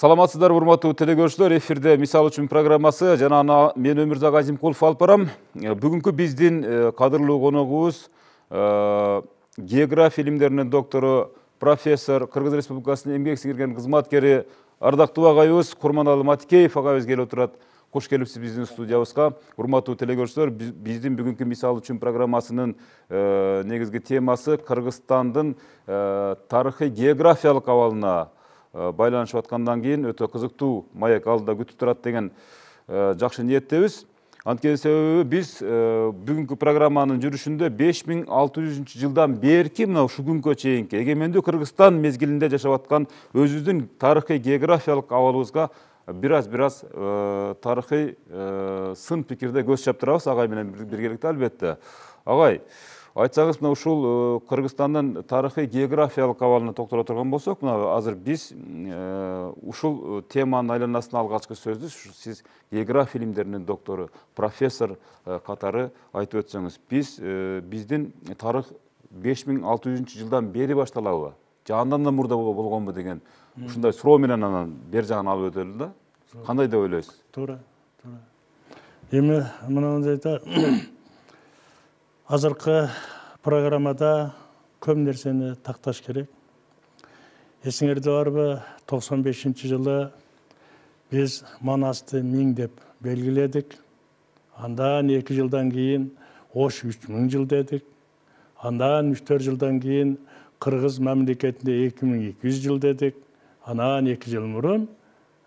Саламатсыздар, урматтуу телекөрүүчүлөр, эфирде мисал үчүн программасы жана мен Өмүрзак Азимкулов алып барам. Бүгүнкү биздин кадырлуу коногубуз география илимдеринин доктору, профессор, Кыргыз Республикасынын эмгек сиңирген кызматкери ардактуу агайыбыз Курманалы Матикеев агайыбыз келип отурат. Кош келипсиз биздин студиябызга. Урматтуу телекөрүүчүлөр, биздин бүгүнкү мисал үчүн программасынын негизги темасы Кыргызстандын тарыхый географиялык абалына байланышып аткандан кийин өтө кызыктуу маек алдыда күтүп турат деген жакшы ниеттебиз. Анткени себеби биз бүгүнкү программанын жүрүшүндө 5600 жылдан берки мына ушул күнгө чейинки эгемендүү Кыргызстан мезгилинде жашап аткан өзүбүздүн тарыхый географиялык абалыбызга бир аз тарыхый сын пикирде көз чаптырабыз агай менен биргеликте албетте. Агай, айтсаңыз, мына ушул Кыргызстандын тарыхый географиялык абалына токтоло турган болсок, мына азыр биз ушул теманын айланасына алгачкы сөздү сиз география илимдеринин доктору, профессор катары айтып өтсөңүз. Биздин тарых 5600 жылдан бери башталабы? Же андан да мурда болгонбу деген ушундай суроо менен анан бер жагын алып өтөлү да. Кандай деп ойлойсуз? Туура. Эми мындай да азыркы программада көп нерсени такташ керек. Эсиңерде барбы, 95-жылы биз Манасты 1000 деп белгиледик. Андан 2 жылдан кийин Ош 3000 жыл дедик. Андан 3-4 жылдан кийин Кыргыз мамлекетинде 2200 жыл дедик. Анан 2 жыл мурун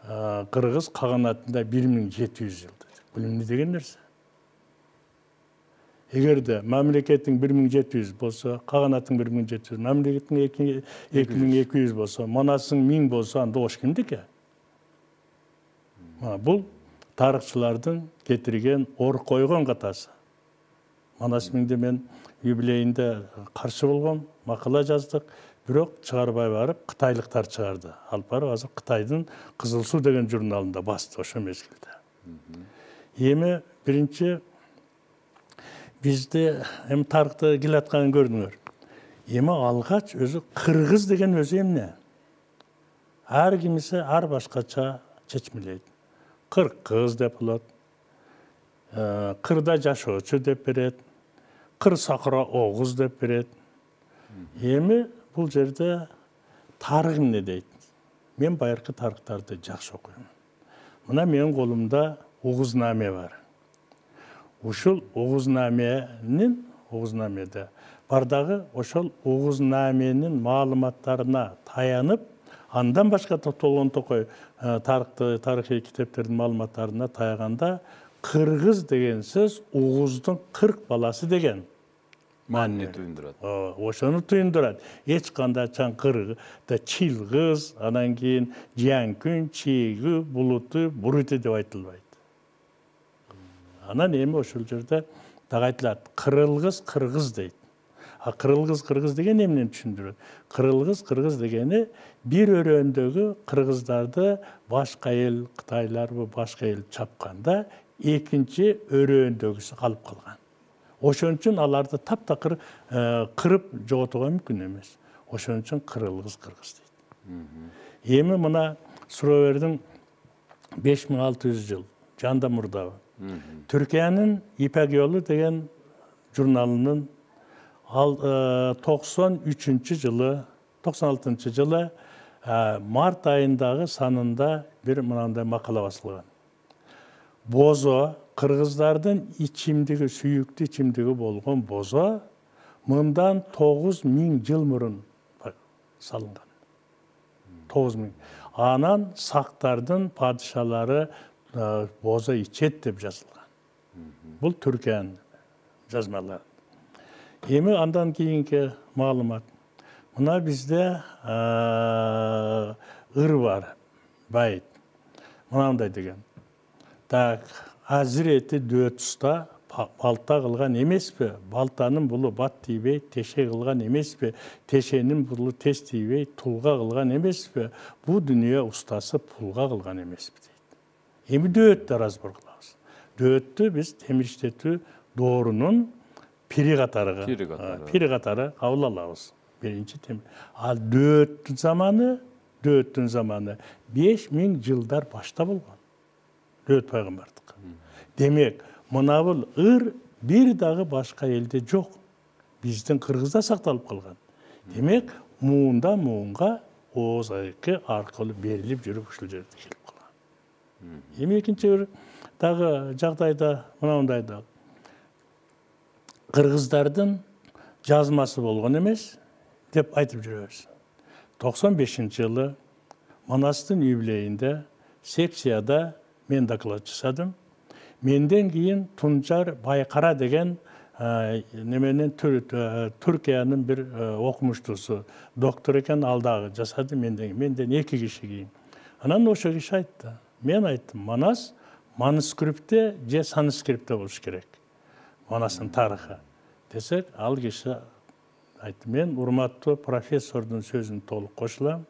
Кыргыз каганатында 1700 жыл дедик. Бул эмне деген нерсе? Эгерде мамлекеттин 1700 болсо, каганаттын 1700, мамлекеттин 2200 болсо, Манастын 1000 болсо, анда Ош кимдики? Бул тарыхчылардын кетирген ор койгон катасы. Манас 1000де мен юбилейинде каршы болгом, макала жаздык, бирок чыгарбай барып кытайлыктар чыгарды. Алып барып азыр Кытайдын Кызыл Суу деген журналында басты ошо мезгилде. Эми биринчи бизде тарыхты келатканын көрдүңөр. Эми алгач өзү кыргыз деген өзү эмне? Ар кимисе ар башкача чечмелейт. Кыргыз деп болот. Кырда жашоочу деп берет. Кыр сакыра огуз деп берет. Эми бул жерде тарых эмне дейт? Мен байыркы тарыхтарды жакшы окуйм. Мына менин колумда Угузнаме бар. Ушул Угузнамеде бардагы ошол Угузнаменин маалыматтарына таянып, андан башка токтолгон токой тарыхый китептердин маалыматтарына таяганда кыргыз деген сөз угуздун 40 баласы деген маани туюндурат. Ошону туюндурат. Эч кандай кыргыз, чилгыз, анан кийин Жианкүн, Чийгү, Булуту, Бурути деп айтылбайт. Анан эми ошол жерде дагы айтылат, кырылгыз кыргыз дейт. Кырылгыз кыргыз деген эмнени түшүндүрөт? Кырылгыз кыргыз дегени бир өрөөндөгү кыргыздарды башка эл, Кытайлар башка эл чапканда экинчи өрөөндөгүсү калып калган. Ошон үчүн аларды таптакыр кырып жоготууга мүмкүн эмес. Ошон үчүн кырылгыз кыргыз дейт. Эми мына Суровердин 5600 жыл жанда мурдабы. Түркиянын Ипек жолу деген журналынын 93-жылы, 96-жылы март айындагы санында бир мынандай макала басылган. Бозо, кыргыздардын ичимдиги, сүйүктүү ичимдиги болгон бозо мындан 9000 жыл мурун салынган. 9000. Анан сактардын падышалары бозо ичет деп жазылган. Бул Түркиянын жазмалары. Эми андан кийинки маалымат. Мына бизде ыр бар, байт. Мынандай деген. Азирети дөт уста балта кылган эмеспи? Балтанын булу бат тийбей, теше кылган эмеспи? Тешенин булу тез тийбей, тулга кылган эмеспи? Бу дүнүйө устасы пулга кылган эмеспи дейт. Эми дөттү разбор кылабыз. Дөттү биз темир иштетүү доорунун пири катары кабыл алабыз. Биринчи темир. Ал дөттүн заманы Dööттүн zamanı 5000 жылдар башта болгон. Дөөт пайгамбардык. Демек, мына бул ыр бир дагы башка элде жок. Биздин Кыргызда сакталып калган. Демек, муунда муунга ооз айкы аркылуу берилип жүрүп ушул жерде келип калган. Эми экинчи бир дагы жагдайда мынандай да кыргыздардын жазмасы болгон эмес деп айтып жүрөбүз. 95-жылы Манастын юбилейинде секцияда мен доклад жасадым. Менден кийин Тунжар Байкара деген неменен Түркиянын бир окумуштуусу доктор экен, ал дагы жасады менден 2 киши кийин. Анан ошо киши айтты. Мен айттым, Манас манускриптте же санскриптте болуш керек. Манастын тарыхы. Десек, ал киши айтты, мен урматтуу профессордун сөзүн толук кошулам.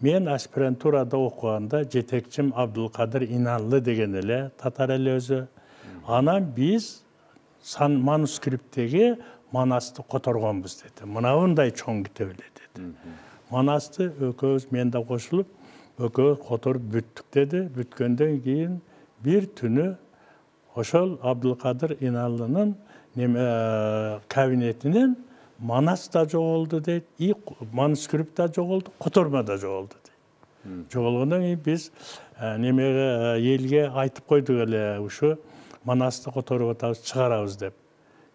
Мен аспирантурада окуганда жетекчим Абдулкадыр Иналлы деген эле, татар эле өзү. Анан биз манускрипттеги Манасты которгонбуз деди. Мынандай чоң китеп эле деди. Манасты экөөбүз мен да кошулуп, экөөбүз которуп бүттүк деди. Бүткөндөн кийин бир түнү ошол Абдулкадыр Иналлынын кабинетинен Манас да жоголду дейт, манускрипт да жоголду, которма да жоголду дейт. Жоголгондон кийин биз немеге элге айтып койдук эле, ушу Манасты которуп атабыз, чыгарабыз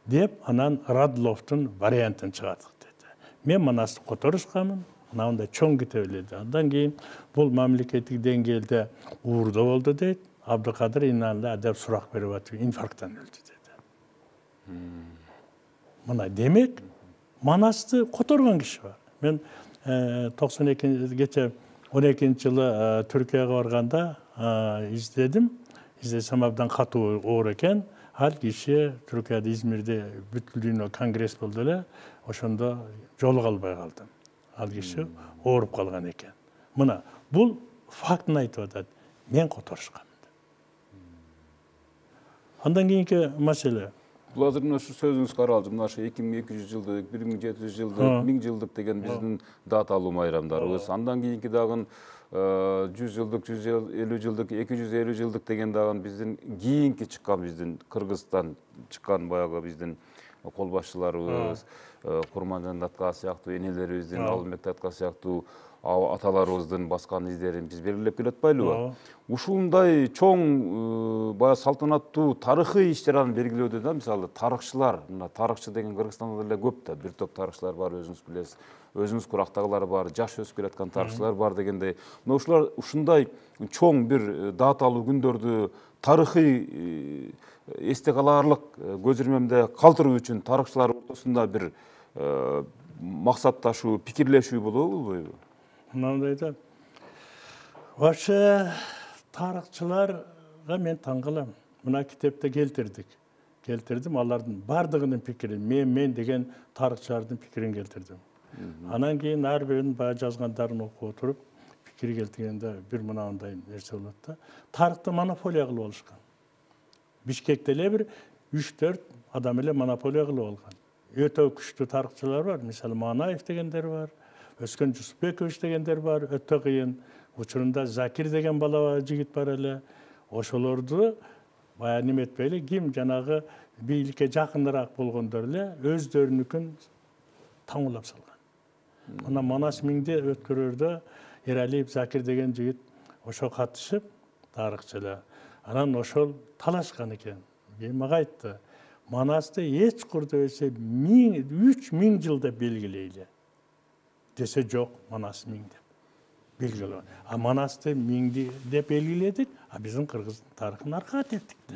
деп анан Радловдун вариантын чыгардык деди. Мен Манасты которушканмын, мындай чоң китеп эле деди. Андан кийин бул мамлекеттик деңгээлде уурдоо болду дейт. Абдулкадыр Иналлы деп сурак берип атып, инфаркттан өлдү деди. Мына демек Манасты которгон киши бар. Мен 92 12-жылы Түркияга барганда издесем абдан катуу оор экен. Ал киши Түркияда Измирде бүткүл дүйнө конгресс болду эле, ошондо жолуга албай калдым. Ал киши ооруп калган экен. Мына бул фактын айтып атат. Мен которушкам. Андан кийинки маселе. Бул азыр мына ушу сөзүңүз каралды. Мына ушу 2200 жылдык, 1700 жылдык, 1000 жылдык деген биздин даталуу майрамдарыбыз. Андан кийинки дагы 100 жылдык, 150 жылдык, 250 жылдык деген дагы биздин кийинки чыккан, биздин Кыргызстан чыккан баягы биздин кол башчыларыбыз, Курманжан Датка сыяктуу энелерибиздин, Алымбек Датка сыяктуу аталарыбыздын баскан издерин биз белгилеп келатпайлыбы? Ушундай чоң баягы салтанаттуу тарыхый иш-чараны белгилөөдө да мисалы тарыхчылар, мына тарыхчы деген Кыргызстанда деле көп да, бир топ тарыхчылар бар, өзүңүз билесиз. Өзүңүз курактагылар бар, жаш өсүп келаткан тарыхчылар бар дегендей. Мына ушулар ушундай чоң бир даталуу күндөрдү тарыхый эсте калаарлык көз ирмемде калтыруу үчүн тарыхчылар ортосунда бир максатташуу, пикирлешүү болобу? Мынандай да. Вообще тарыхчыларга мен таң калам. Мына китепте келтирдим, алардын бардыгынын пикирин, мен деген тарыхчылардын пикирин келтирдим. Анан кийин ар биринин баягы жазгандарын окуп отуруп, пикир келтиргенде бир мынандай нерсе болот да. Тарыхты монополия кылып алышкан. Бишкекте эле бир 3-4 адам эле монополия кылып алган. Өтө күчтүү тарыхчылар бар, мисалы Манаев дегендер бар, Өскөн Жусупбекович дегендер бар, өтө кыйын. Учурунда Закир деген бала жигит бар эле. Ошолорду баягы неметпейли, ким жанагы бийликке жакыныраак болгондор эле өздөрүнүкүн таңулап салган. Мына Манас миңде өткөрөрдө Эралиев Закир деген жигит ошо катышып, тарыхчы эле. Анан ошол талашкан экен. Мага айтты, Манасты эч курда эсе 3000 жылда белгилейли. Десе жок, Манас 1000 деп белгилеген. А Манасты 1000 деп белгиледик, а биздин Кыргыздын тарыхын аркага теттик да.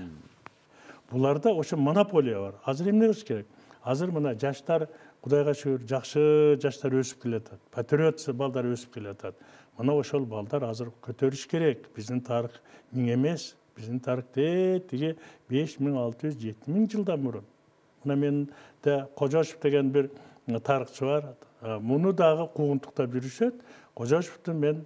Буларда ошо монополия бар. Азыр эмне кылыш керек? Азыр мына жаштар, Кудайга шүгүр, жакшы жаштар өсүп келатат. Патриот балдар өсүп келатат. Мына ошол балдар азыр көтөрүш керек. Биздин тарых 1000 эмес, биздин тарых тиги 5600-7000 жылдан мурун. Мына мен да Кожошев деген бир тарыхчы бар. Муну дагы куугунтуктап жүрүшөт. Кожошевдун мен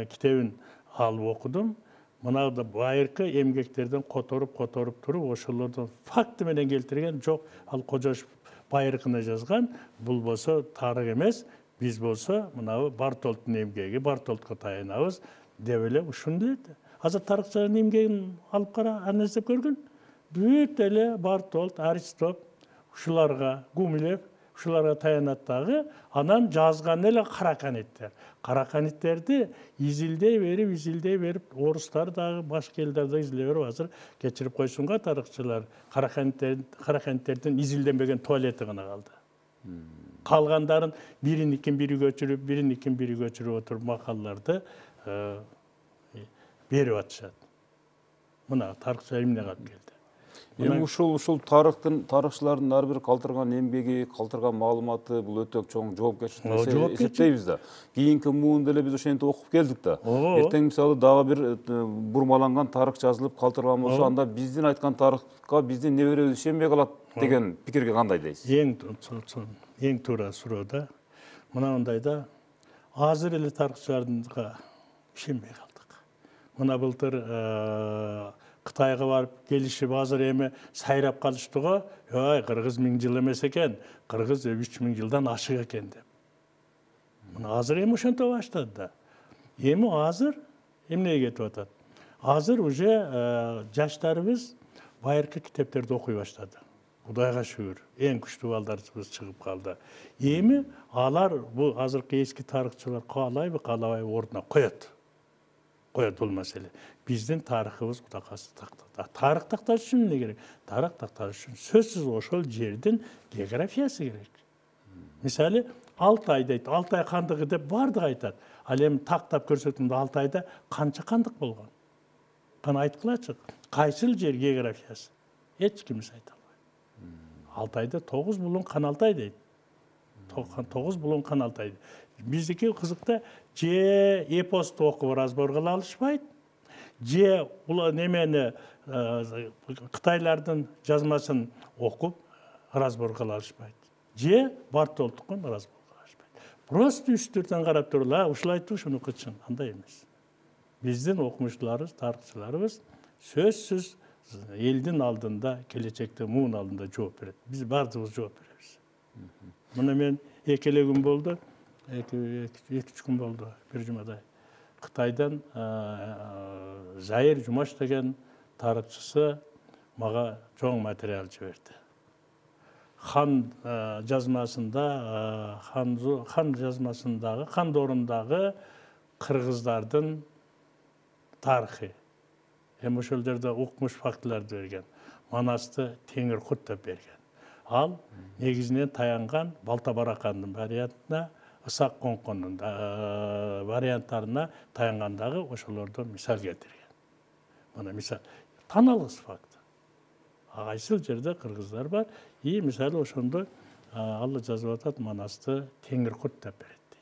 китебин алып окудум. Мына да байыркы эмгектерден которуп туруп, ошолордун факты менен келтирген жок. Ал Кожошев байыркыны жазган, бул болсо тарых эмес, Биз болсо мынабы Бартолттун эмгеги, Бартолтко таянабыз деп эле ушуну эле. Азыр тарыхчылардын эмгегин алып кара, анализдеп көргүн. Бүт эле Бартолт, Аристоп, ушуларга, Гумилев, ушуларга таянат дагы, анан жазган эле Караканиттер. Караканиттерди изилдей берип, орустар дагы, башка элдер дагы изилдей берип, азыр кечирип койсунга тарыхчылар, Караканиттердин изилденбеген туалети гана калды. Калгандарын бириникин бири көчүрүп отуруп макалаларды берип атышат. Мына тарыхчылар эмне калып келди. Эми ушул тарыхчылардын ар бир калтырган эмгеги, калтырган маалыматы бул өтө чоң жоопкерчилик эсептейбиз да. Кийинки муунда эле биз ошентип окуп келдик да. Эртең мисалы дагы бир бурмаланган тарых жазылып калтырган болсо, анда биздин айткан тарыхка биздин неберебиз ишенбей калат деген пикирге кандай дейсиз? Эң туура суроо да. Мынандай да, азыр эле тарыхчыларга ишенбей калдык. Мына былтыр Кытайга барып келишип, азыр эми сайрап калышты го. Кыргыз 1000 жыл эмес экен, кыргыз 3000 жылдан ашык экен деп. Мына азыр эми ошентип баштады да. Эми азыр эмнеге кетип атат? Азыр уже жаштарыбыз байыркы китептерди окуй баштады. Кудайга шүгүр, эң күчтүү балдарыбыз чыгып калды. Эми алар бул азыркы эски тарыхчылар каалайбы, каалабайбы ордуна коет бул маселе. Биздин тарыхыбыз Кудай кааласа такталат. Тарых такташ үчүн эмне керек? Тарых такташ үчүн сөзсүз ошол жердин географиясы керек. Мисалы, Алтай дейт, Алтай кандыгы деп бардыгы айтат. Ал эми тактап көрсөтүмдө Алтайда канча кандык болгон? Кана айткылачы. Кайсыл жер географиясы? Эч кимиз айта албайт. Алтайда 9 булуң Каналтай дейт. 9 булуң Каналтай. Биздики кызыкта же эпосту окуп разбор кыла алышпайт, же немени Кытайлардын жазмасын окуп разбор кыла алышпайт, же Бартолттукун разбор кыла алышпайт. Просто үстүртөн карап туруп, ушул айтты, ушуну кылчын. Андай эмес. Биздин окумуштууларыбыз, тарыхчыларыбыз сөзсүз элдин алдында, келечекте муун алдында жооп берет. Биз бардыгыбыз жооп беребиз. Мына мен экеле күн болду, 2-3 күн болду, бир жумадай. Кытайдан Жайыр Жумаш деген тарыхчысы мага чоң материал жиберди. Хан жазмасындагы, хан дорундагы кыргыздардын тарыхы. Эми ошол жерде укмуш фактыларды берген. Манасты Теңиркут деп берген. Ал негизинен таянган Балта-Баракандын вариантына, Ысак Коңкондун варианттарына таянгандагы ошолордон мисал келтирген. Мына мисал таналгыс факт. Кайсыл жерде кыргыздар бар, мисалы ошондо ал жазып атат, Манасты Теңиркут деп берет дейт.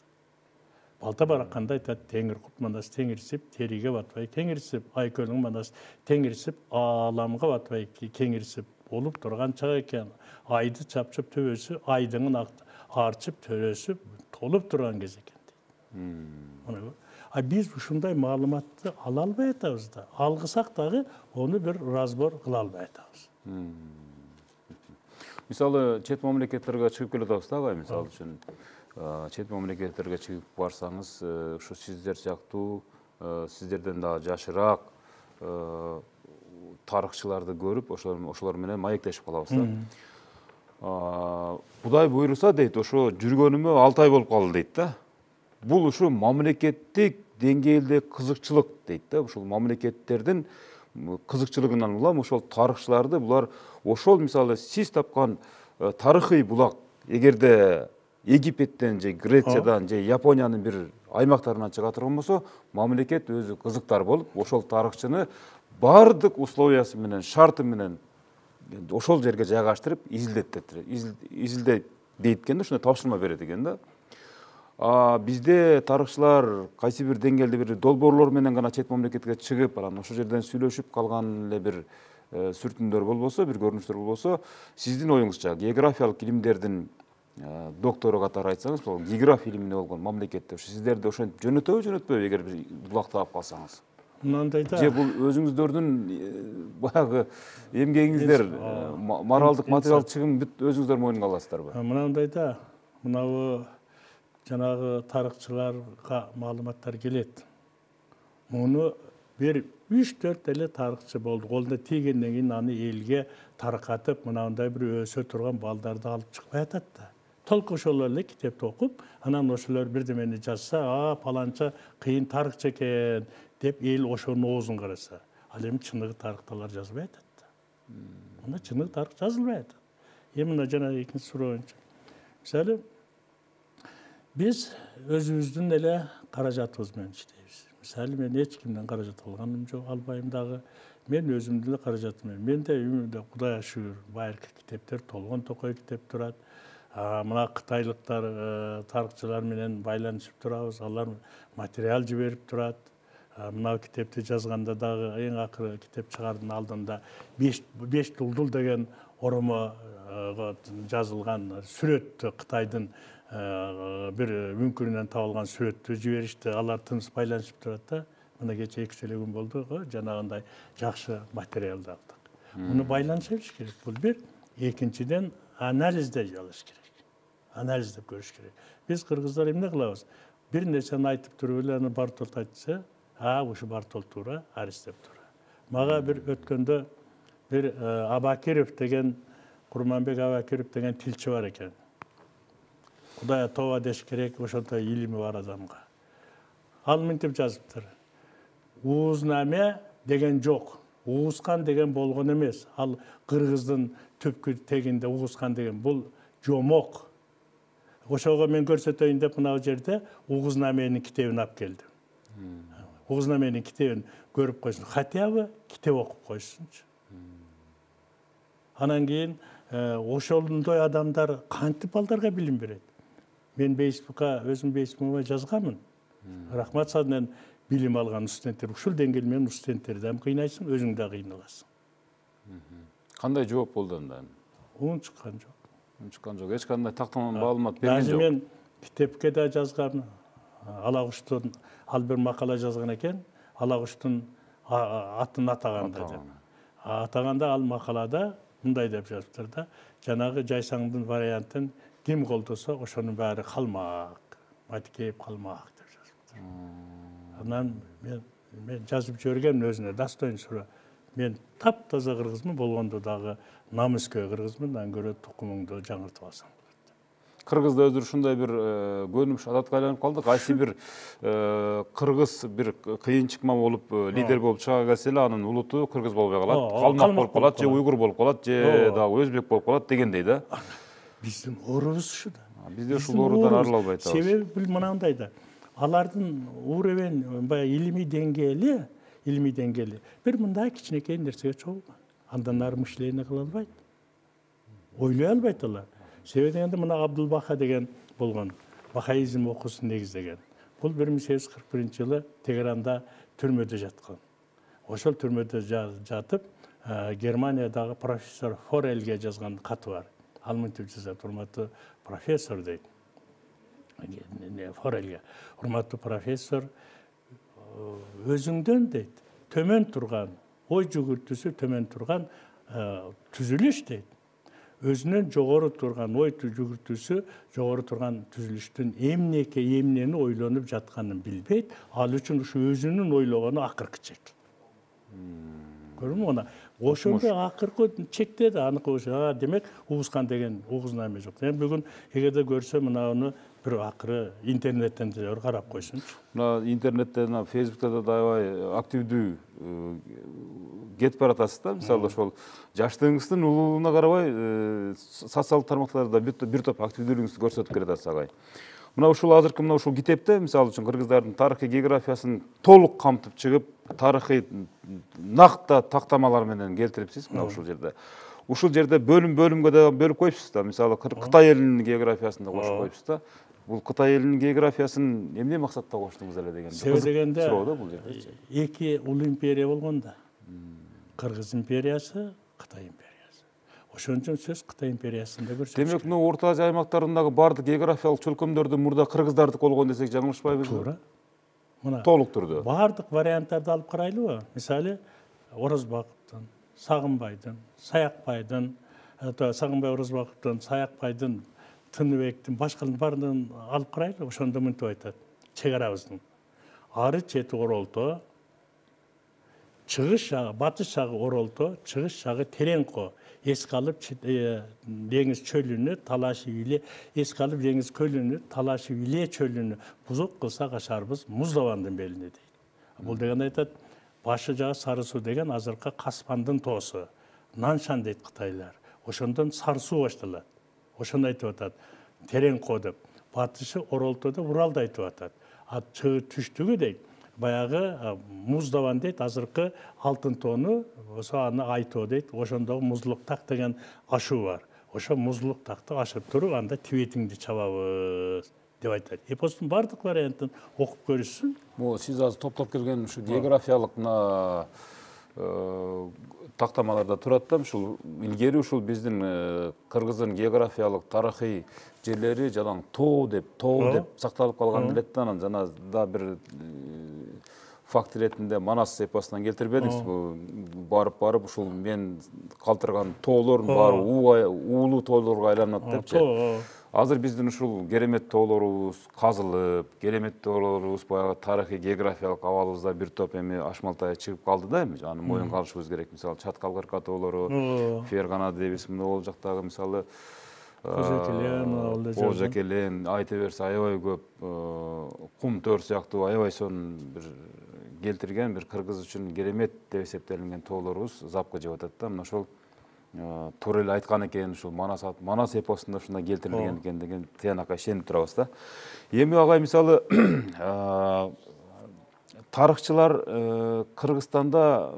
Балта-Бараканда айтат, Теңиркут Манас теңирсип, териге батпай кеңирсип, Айкөлүң Манас теңирсип, ааламга батпай кеңирсип болуп турган чак экен. Айды чапчып төбөсү, айдыңын арчып төрөсү толуп турган кез экен. Биз ушундай маалыматты ала албай атабыз да. Алгысак дагы ону бир разбор кыла албай атабыз. Мисалы, чет мамлекеттерге чыгып келе атабыз да, мисалы үчүн чет мамлекеттерге чыгып барсаңыз, ушу сиздер сыяктуу, сиздерден дагы жашыраак тарыхчыларды көрүп, ошолор менен маектешип калабыз да. Кудай буйруса дейт, ошо жүргөнүмө 6 ай болуп калды дейт да. Бул ушу мамлекеттик деңгээлде кызыкчылык дейт да. Ошол мамлекеттердин кызыкчылыгынан улам ошол тарыхчыларды булар ошол мисалы сиз тапкан тарыхый булак эгерде Египеттен же Грециядан же Япониянын бир аймактарынан чыга турган болсо, мамлекет өзү кызыктар болуп, ошол тарыхчыны бардык условиясы менен, шарты менен ошол жерге жайгаштырып изилдейт дейт экен да, ушуна тапшырма берет экен да. Бизде тарыхчылар кайсы бир деңгээлде бир долбоорлор менен гана чет мамлекетке чыгып, анан ошол жерден сүйлөшүп калган эле бир сүртүмдөр болбосо, бир көрүнүштөр болбосо, сиздин оюңузча географиялык илимдердин доктору катары айтсаңыз, бул география илимине болгон мамлекетте сиздерди ошентип жөнөтөбү эгер бир булак таап калсаңыз? Мынандай да. Же бул өзүңүздөрдүн баягы эмгегиңиздер, моралдык, материалдык чыгым бүт өзүңүздөр мойнуңа аласыздарбы? Мынандай да. Мынабу жанагы тарыхчыларга маалыматтар келет. Муну bir 3-4 эле тарыхчы болду. Колуна тийгенден кийин аны элге таркатып, мынандай bir өсө турган балдарды алып чыкпай атат да. Толку ошолор эле китепти окуп, анан ошолор бирдемени жазса, паланча кыйын тарыхчы экен деп эл ошонун оозун караса. Ал эми чыныгы тарыхталар жазбай атат да. Мына чыныгы тарых жазылбай атат. Эми мына жанагы экинчи суроо боюнча. Мисалы, биз өзүбүздүн эле каражатыбыз менен иштейбиз. Мисалы, мен эч кимден каражат алганым жок, албайм дагы. Мен өзүмдүн эле каражатым менен. Менде үйүмдө Кудайга шүгүр, байыркы китептер, толгон токой китеп турат. Мына кытайлыктар тарыхчылар менен байланышып турабыз. Алар материал жиберип турат. Мына китепти жазганда дагы эң акыры китеп чыгаардын алдында 5 дулдул деген оромо жазылган сүрөттү Кытайдын bir мүмкүнүнөн табылган сүрөттү жиберишти. Алар тыныс байланышып турат да. Мына кече 2 эле күн болду, жанагындай жакшы материалды алдык. Муну байланыш керек. Бул бир. Экинчиден анализде алыш керек. Анализдеп көрүш керек. Биз кыргыздар эмне кылабыз? Бир нерсени айтып туруп эле аны Бартолт айтса, ушу Бартолт туура, Аристеп туура. Мага бир өткөндө бир Абакиров деген, Курманбек Абакиров деген тилчи бар экен. Кудайга тоба деш керек, ошонтой илими бар адамга. Ал мынтип жазыптыр. Уузнаме деген жок. Уузкан деген болгон эмес. Ал кыргыздын түпкү тегинде уузкан деген бул жомок. Ошого мен көрсөтөйүн деп мына жерде Угузнamenин китебин алып келдим. Угузнamenин китебин көрүп койсун. Хотя бы китеп окуп койсунчу. Анан кийин ошондой адамдар кантип балдарга билим берет? Мен Facebook'a, өзüm Facebook'uma жазганмын. Рахмат садынан билим алган студенттер, ушул деңгээл менен студенттерди ham кыйнайсың, өзүң да кыйналасың. Кандай жооп болду анда? Уун чыккан жок. Чыккан жок. Эч кандай такталган маалымат берген Даже жок. мен китепке да жазгам. Алагуштун ал бир макала жазган экен. Алагуштун атын атаганда деп. Атаганда ал макалада мындай деп жазыптыр да. Жанагы жайсаңдын вариантын ким колдосо ошонун баары калмак. Матикейип калмак деп жазыптыр. Анан мен жазып жибергем өзүнө достойн суроо. Мен таптаза кыргызмын, болгондо дагы намыскөй кыргызмын, андан көрө тукумуңду жаңыртып алсаң болот. Кыргызда өзүр ушундай бир көнүмүш адатка айланып калды. Кайсы бир кыргыз бир кыйынчыкма болуп лидер болуп чыга келсе эле анын улуту кыргыз болбой калат, калмак болуп калат, же уйгур болуп калат, же дагы өзбек болуп калат дегендей да. Биздин оорубуз ушу да. Бизде ушул оорудан арыла албай атабыз. Себеби бул мынандай да. Алардын уровень баягы илимий деңгээли бир мындай кичинекей нерсеге чогулган. Андан ары мышление кыла албайт. Ойлой албайт алар. Себеби дегенде мына Абдулбаха деген болгон, бахаизм окуусун негиздеген. Бул 1841-жылы Тегеранда түрмөдө жаткан. Ошол түрмөдө жатып, Германиядагы профессор Форельге жазган каты бар. Ал мынтип жазат: урматтуу профессор дейт. Форельге: урматтуу профессор, өзүңдөн дейт, төмөн турган, ой жүгүртүүсү төмөн турган түзүлүш дейт. Өзүнөн жогору турган, ой жүгүртүүсү жогору турган түзүлүштүн эмнени ойлонуп жатканын билбейт. Ал үчүн ушу өзүнүн ойлогону акыркы чек. Көрдүңбү ана? Ошондо акыркы чекте да анык ошо. Демек, угускан деген угузнаме жок. Мен бүгүн эгерде көрсөм мынаны бир акыры интернеттен карап койсунчу. Мына интернетте, Facebook'та да аябай активдүү кетип баратасыз да. Мисалы, ошол жаштыгыңыздын улуулугуна карабай, социалдык тармактарда бир топ активдүүлүгүңүздү көрсөтүп келатасыз агай. Мына ушул азыркы ушул китепте, мисалы үчүн, кыргыздардын тарыхый географиясын толук камтып чыгып, тарыхый накта тактамалар менен келтирипсиз. Мына ушул жерде. Ушул жерде бөлүмгө да бөлүп коюпсуз да. Мисалы, Кытай элинин географиясын да кошуп коюпсуз да. Бул Кытай элинин географиясын эмне максатта коштуңуз эле деген себеби дегенде суроо да бул жерде. Эки улуу империя болгонда. Кыргыз империясы, Кытай империясы. Ошон үчүн сөз Кытай империясында көрсөтүш. Демек, Орто Азия аймактарындагы бардык географиялык чөлкөмдөрдү мурда кыргыздардык болгон десек жаңылышпайбызбы? Туура. Мына толук түрдө. Бардык варианттарды алып карайлыбы? Мисалы, Орозбаковдун, Сагынбайдын, Саякбайдын, Сагынбай Орозбаковдун, Саякбайдын Тыныбектин башкалардын баардыгын алып карайлы, ошондо мынтип айтат. Чек арабыздын ары чети Оролто, чыгыш жагы, батыш жагы Оролто, чыгыш жагы Теренко. Эске алып деңиз чөлүнү, Талаши Виле, эске алып деңиз көлүнү, Талаши Виле чөлүнү бузук кылсак ашарбыз Муздабандын белине дейт. Бул деген айтат, башы жагы Сары суу деген азыркы Каспандын тоосу. Наншан дейт кытайлар. Ошондон Сары суу башталат. Ошону айтып атат. Теренко деп. Батышы Оролто деп Уралды айтып атат. Түштүгү дейт. Баягы Муздабан дейт, азыркы Алтын тоону, ошо аны Айтоо дейт. Ошондогу Музлук так деген ашуу бар. Ошо Музлук такты ашып туруп, анда Тибетиңди чабабыз деп айтат. Эпостун бардык вариантын окуп көрүшсүн. Бул сиз азыр топтоп келген ушу географиялык тактамаларда турат да, ушул илгери ушул биздин кыргыздын географиялык тарыхый жерлери жалаң тоо деп сакталып калган элет да, анан жана да бир факт иретинде Манас эпосунан келтирбедиңиз, барып ушул мен калтырган тоолордун баары уулуу тоолорго айланат депчи. Азыр биздин ушул керемет тоолорубуз казылып, керемет тоолорубуз баягы тарыхый географиялык абалыбызда бир топ эми ашмалтай чыгып калды да, эми аны моюнга алышыбыз керек. Мисалы Чаткал кырка тоолору, Фергана дейбиз, могул жактагы мисалы Кожакелен, айта берсе аябай көп, Кум төр сыяктуу аябай сонун бир келтирген, бир кыргыз үчүн керемет деп эсептелинген тоолорубуз запка жеп атат да. Мына ошол туура эле айткан экен, ушул Манас эпосунда ушундай келтирилген экен деген тыянакка ишенип турабыз да. Эми агай мисалы тарыхчылар Кыргызстанда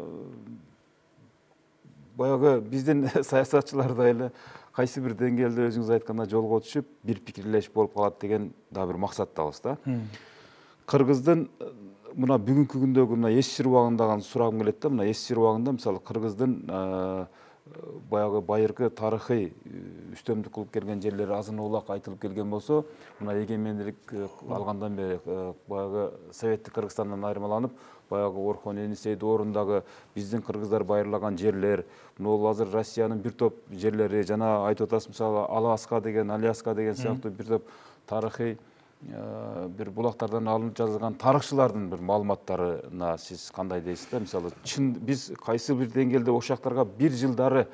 баягы биздин саясатчылардай эле кайсы бир деңгээлде өзүңүз айткандай жолго түшүп, бир пикирлешип болуп калат деген да бир максаттабыз да. Кыргыздын мына бүгүнкү күндөгү мына эс жыр убагындагы сурагым келет да. Мына эс жыр убагында мисалы Кыргыздын баягы байыркы тарыхый үстөмдүк кылып келген жерлери азын улак айтылып келген болсо, мына эгемендик алгандан бери баягы Советтик Кыргызстандан айырмаланып, баягы Орхон Енисей доорундагы биздин кыргыздар байырлаган жерлер, могул азыр Россиянын бир топ жерлери, жана айтып атасыз мисалы Аляска деген сыяктуу бир топ тарыхый бир булактардан алынып жазылган тарыхчылардын бир маалыматтарына сиз кандай дейсиз да? Мисалы чын биз кайсы бир деңгээлде ошол жактарга бир жылдары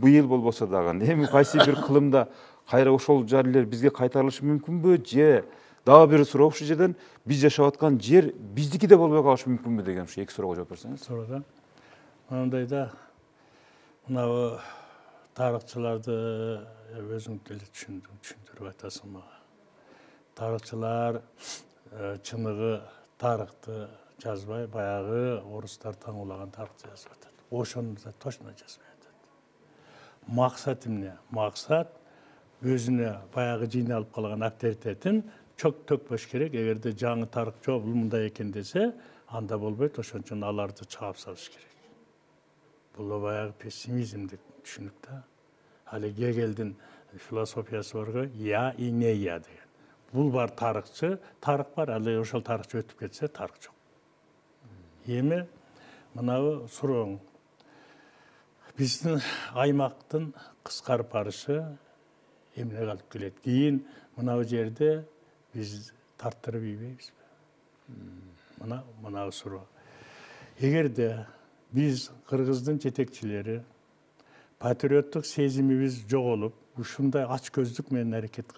быйыл болбосо дагы эми кайсы бир кылымда кайра ошол жерлер бизге кайтарылышы мүмкүнбү, же дагы бир суроо ушул жерден биз жашап аткан жер биздики да болбой калышы мүмкүнбү деген ушу эки суроого жооп берсеңиз. Суроо мындай да, мына тарыхчыларды өзүң деле түшүндүрүп айтасың мага. Тарыхчылар чыныгы тарыхты жазбай, баягы орустар таңуулаган тарыхты жазып атат. Ошону да точно жазбай атат. Максат эмне? Максат өзүнө баягы жыйналып калган авторитетин чөк төкпөш керек. Эгерде жаңы тарых жок, бул мындай экен десе, анда болбойт, ошон үчүн аларды чыгап салыш керек. Бул баягы пессимизмдик түшүнүк да. Али Гегелдин философиясы барго, я и не я деген. Бул бар тарыхчы, тарых бар, ал ошол тарыхчы өтүп кетсе, тарых жок. Эми мынабы сурооң. Биздин аймактын кыскарып барышы эмнеге алып келет? Кийин мынабы жерде биз тарттырып ийбейбизби? Мына суроо. Эгерде биз кыргыздын жетекчилери патриоттук сезимибиз жоголуп, ушундай ач көздүк менен аракет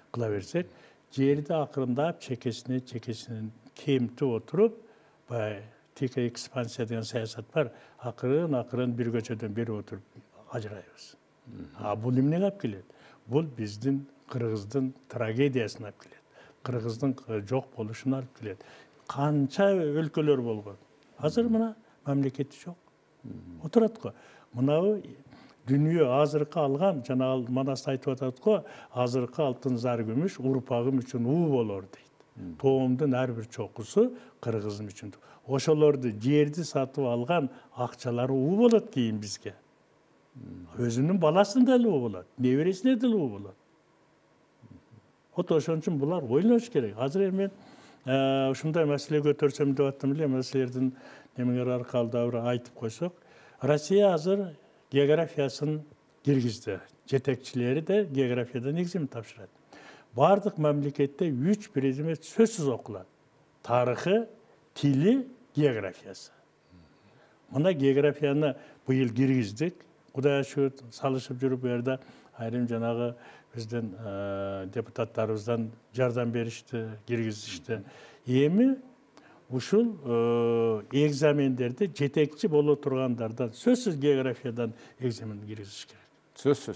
кыла берсек, жерди акырындап чекесинен кемитип отуруп, баягы тика экспансия деген саясат бар, акырын бир көчөдөн бери отуруп ажырайбыз. Бул эмнеге алып келет? Бул биздин кыргыздын трагедиясына алып келет. Кыргыздын жок болушуна алып келет. Канча өлкөлөр болгон. Азыр мына мамлекети жок. Отурат го. Мынабы дүнүйө азыркы алган, жана Манас айтып атат го, азыркы алтын зар күмүш урпагым үчүн уу болор дейт. Тоомдун ар бир чокусу кыргызым үчүн. Ошолорду жерди сатып алган акчалары уу болот кийин бизге. Өзүнүн баласына деле уу болот, небересине деле уу болот. Ошон үчүн булар ойлош керек. Азыр мен ушундай маселе көтөрсөм деп аттым эле, маселелердин немеңер аркалуу да бир айтып койсок, Россия азыр географиясын киргизди. жетекчилери де географиядан экзамен тапшырат. Бардык мамлекетте 3 предмет сөзсүз окулат. Тарыхы, тили, географиясы. Мына географияны быйыл киргиздик. Кудай шүгүр салышып жүрүп берди. Айрым жанагы биздин депутаттарыбыздан жардам беришти, киргизишти. Эми ушул экзамендерди жетекчи боло тургандардан сөзсүз географиядан экзамен киргизиш керек. Сөз.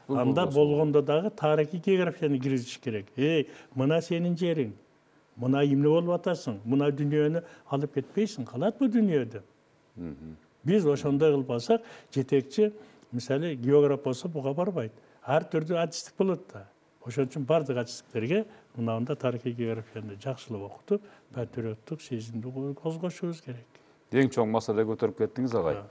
Анда болгондо дагы тарыхый географияны киргизиш керек. Мына сенин жериң. Мына эмне болуп атасың? Мына дүйнөнү алып кетпейсиң. Калат бу дүйнөдө. Биз ошондой кылбасак, жетекчи, мисалы, географ болсо буга барбайт. Ар түрдүү адистик болот да. Ошон үчүн бардык адистиктерге мындай тарыхый географияны жакшылап окутуп, патриоттук сезимди козгошубуз керек. Эң чоң маселе көтөрүп кеттиңиз, агай.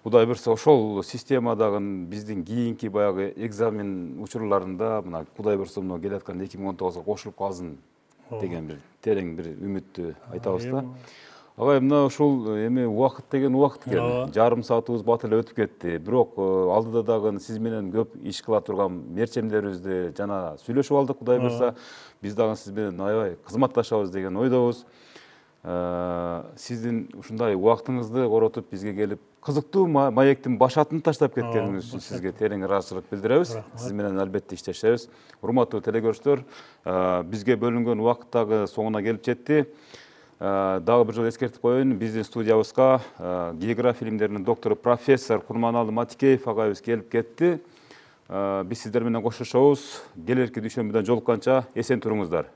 Кудай буйрса ошол системадагы биздин кийинки баягы экзамен учурларында мына Кудай буйрса мына келаткан 2019-га кошулуп калсын деген бир терең бир үмүттү айтабыз да. Агай, мына ушул эми убакыт деген убакыт экен. Жарым саатыбыз бат эле өтүп кетти. Бирок алдыда дагы сиз менен көп иш кыла турган мерчемдерибизди жана сүйлөшүп алдык. Кудай буйрса биз дагы сиз менен аябай кызматташабыз деген ойдобуз. Сиздин ушундай убактыңызды коротуп бизге келип, кызыктуу маектин башатын таштап кеткениңиз үчүн сизге терең ыраазычылык билдиребиз. Сиз менен албетте иштешебиз. Урматтуу телекөрүүчүлөр, бизге бөлүнгөн убакыт дагы соңуна келип жетти. Дагы бир жолу эскертип коеюн, биздин студиябызга география илимдеринин доктору профессор Курманалы Матикеев агайыбыз келип кетти. Биз сиздер менен коштошобуз. Келерки дүйшөмбүдөн жолукканча эсен туруңуздар.